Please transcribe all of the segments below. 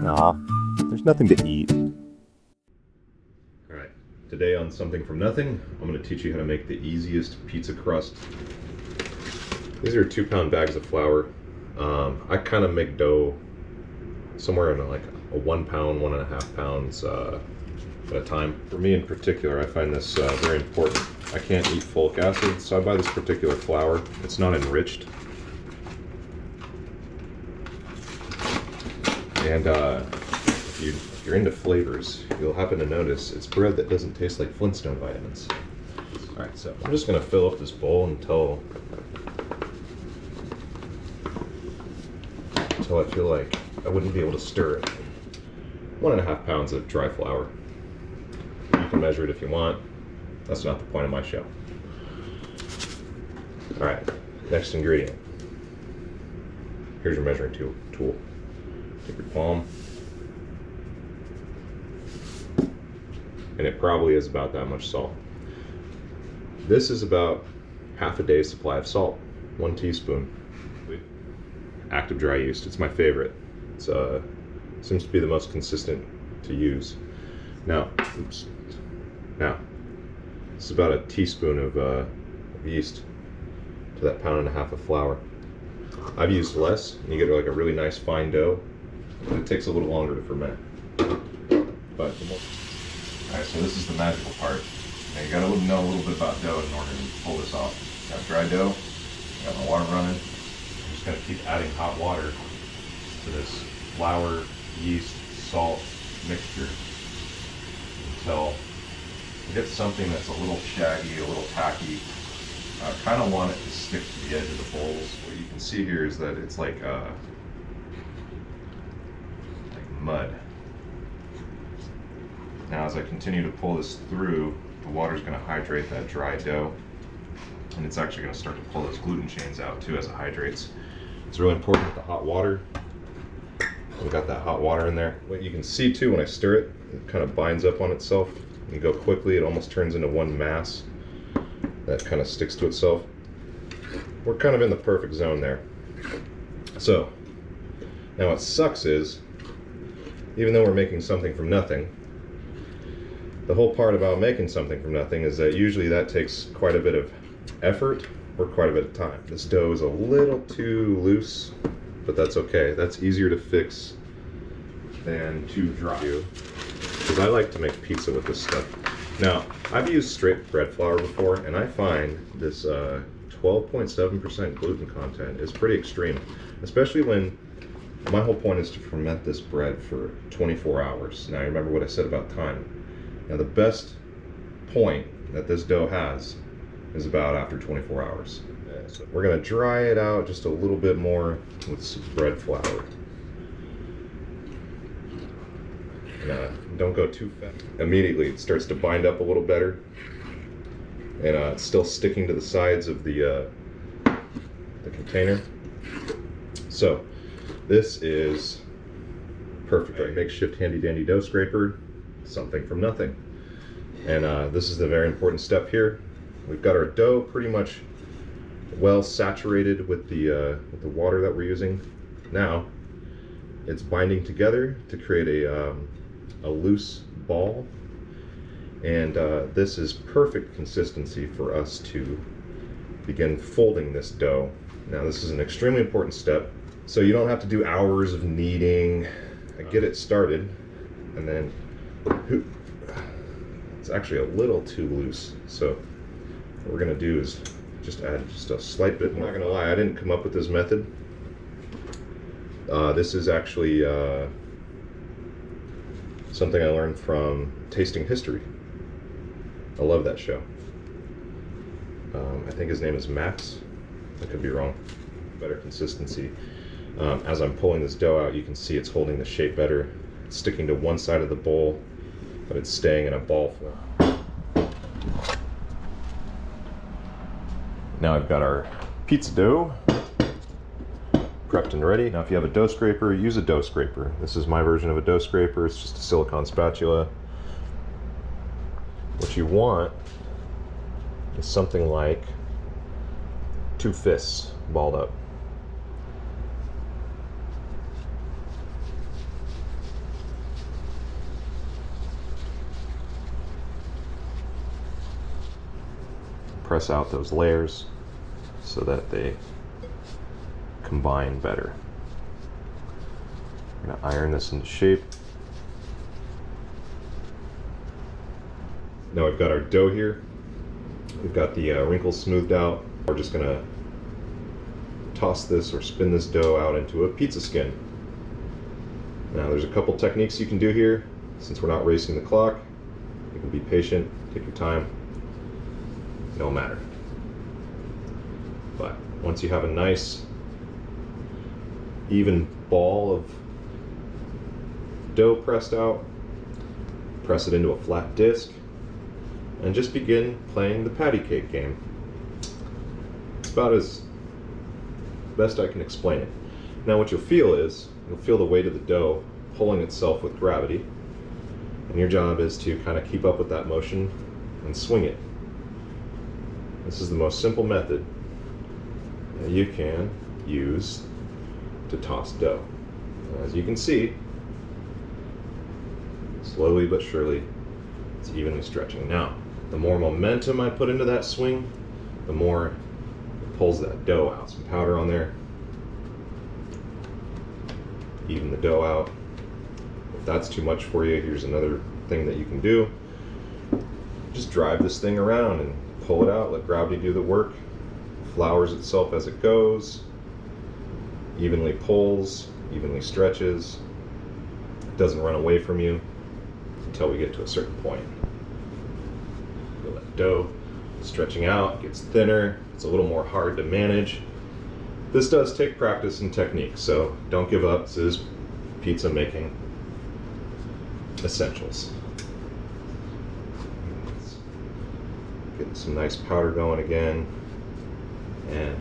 Aw, there's nothing to eat. Alright, today on Something from Nothing, I'm going to teach you how to make the easiest pizza crust. These are 2-pound bags of flour. I kind of make dough somewhere in like a 1 pound, 1.5 pounds at a time. For me in particular, I find this very important. I can't eat folic acid, so I buy this particular flour. It's not enriched. And if you're into flavors, you'll happen to notice it's bread that doesn't taste like Flintstone vitamins. Alright, so I'm just going to fill up this bowl until I feel like I wouldn't be able to stir it. 1.5 pounds of dry flour. You can measure it if you want. That's not the point of my show. Alright, next ingredient. Here's your measuring tool. Take your palm. And it probably is about that much salt. This is about half a day's supply of salt. 1 teaspoon. Active dry yeast. It's my favorite. It's seems to be the most consistent to use. Now, this is about a teaspoon of yeast to that 1.5 pounds of flour. I've used less, and you get like a really nice fine dough, but it takes a little longer to ferment. But alright, so this is the magical part. Now you gotta know a little bit about dough in order to pull this off. Got dry dough, got my water running. I'm just gonna keep adding hot water to this flour, yeast, salt mixture until you get something that's a little shaggy, a little tacky. I kind of want it to stick to the edge of the bowls. What you can see here is that it's like mud. Now as I continue to pull this through, the water's going to hydrate that dry dough, and it's actually going to start to pull those gluten chains out too as it hydrates. It's really important with the hot water. We got that hot water in there. What you can see too when I stir it, it kind of binds up on itself. When you go quickly, it almost turns into one mass that kind of sticks to itself. We're kind of in the perfect zone there. So now what sucks is, even though we're making something from nothing, the whole part about making something from nothing is that usually that takes quite a bit of effort or quite a bit of time. This dough is a little too loose, but that's okay. That's easier to fix than to dry, because I like to make pizza with this stuff. Now, I've used straight bread flour before, and I find this 12.7% gluten content is pretty extreme, especially when my whole point is to ferment this bread for 24 hours. Now, you remember what I said about time. Now, the best point that this dough has is about after 24 hours. So we're going to dry it out just a little bit more with some bread flour. Don't go too fast. Immediately it starts to bind up a little better, and it's still sticking to the sides of the container. So this is perfect. Right? Makeshift handy dandy dough scraper, something from nothing. And this is the very important step here. We've got our dough pretty much well saturated with the water that we're using. Now it's binding together to create a loose ball, and this is perfect consistency for us to begin folding this dough. Now this is an extremely important step, so you don't have to do hours of kneading. Get it started, and then it's actually a little too loose, so what we're going to do is just add just a slight bit more. I'm not going to lie, I didn't come up with this method. This is actually something I learned from Tasting History. I love that show. I think his name is Max. I could be wrong. Better consistency. As I'm pulling this dough out, you can see it's holding the shape better. It's sticking to one side of the bowl, but it's staying in a ball form. Now I've got our pizza dough prepped and ready. Now if you have a dough scraper, use a dough scraper. This is my version of a dough scraper. It's just a silicone spatula. What you want is something like 2 fists balled up. press out those layers so that they combine better. I'm gonna iron this into shape. Now we've got our dough here. We've got the wrinkles smoothed out. We're just gonna toss this or spin this dough out into a pizza skin. Now there's a couple techniques you can do here. Since we're not racing the clock, you can be patient, take your time, no matter. But once you have a nice even ball of dough pressed out, press it into a flat disc and just begin playing the patty cake game. It's about as best I can explain it. Now what you'll feel is, you'll feel the weight of the dough pulling itself with gravity, and your job is to kind of keep up with that motion and swing it. This is the most simple method that you can use to toss dough. As you can see, slowly but surely, it's evenly stretching. Now, the more momentum I put into that swing, the more it pulls that dough out. Some powder on there. Even the dough out. If that's too much for you, here's another thing that you can do. Just drive this thing around and pull it out, let gravity do the work. Flours itself as it goes, evenly pulls, evenly stretches. It doesn't run away from you until we get to a certain point. Feel that dough stretching out, gets thinner, it's a little more hard to manage. This does take practice and technique, so don't give up. This is pizza making essentials. Getting some nice powder going again, and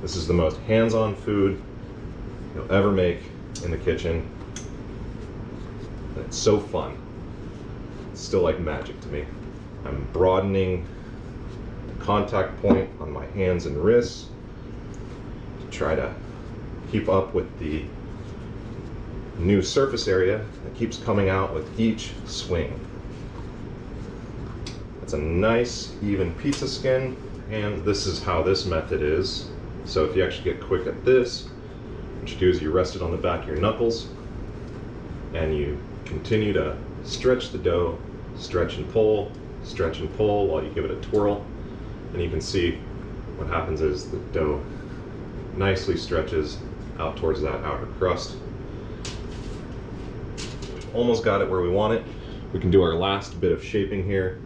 this is the most hands-on food you'll ever make in the kitchen. It's so fun. It's still like magic to me. I'm broadening the contact point on my hands and wrists to try to keep up with the new surface area that keeps coming out with each swing. It's a nice even pizza skin, and this is how this method is. So if you actually get quick at this, what you do is you rest it on the back of your knuckles and you continue to stretch the dough, stretch and pull while you give it a twirl. And you can see what happens is the dough nicely stretches out towards that outer crust. Almost got it where we want it. We can do our last bit of shaping here.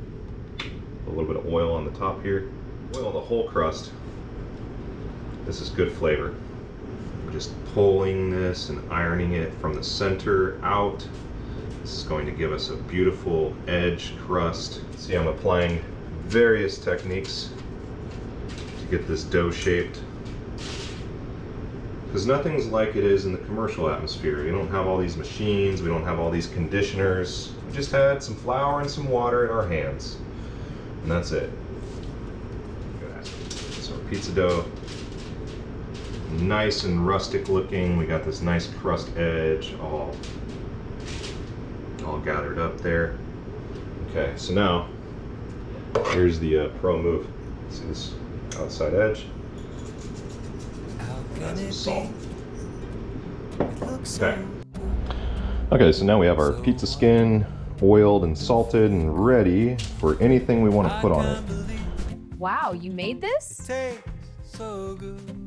A little bit of oil on the top here. Oil on the whole crust. This is good flavor. We're just pulling this and ironing it from the center out. This is going to give us a beautiful edge crust. See, I'm applying various techniques to get this dough shaped, because nothing's like it is in the commercial atmosphere. You don't have all these machines, we don't have all these conditioners. We just had some flour and some water in our hands, and that's it. Look at that. So our pizza dough, nice and rustic looking. We got this nice crust edge all gathered up there. Okay, so now here's the pro move. See this outside edge? Add some salt. Okay, so now we have our pizza skin oiled and salted and ready for anything we want to put on it. Wow, you made this? Tastes so good.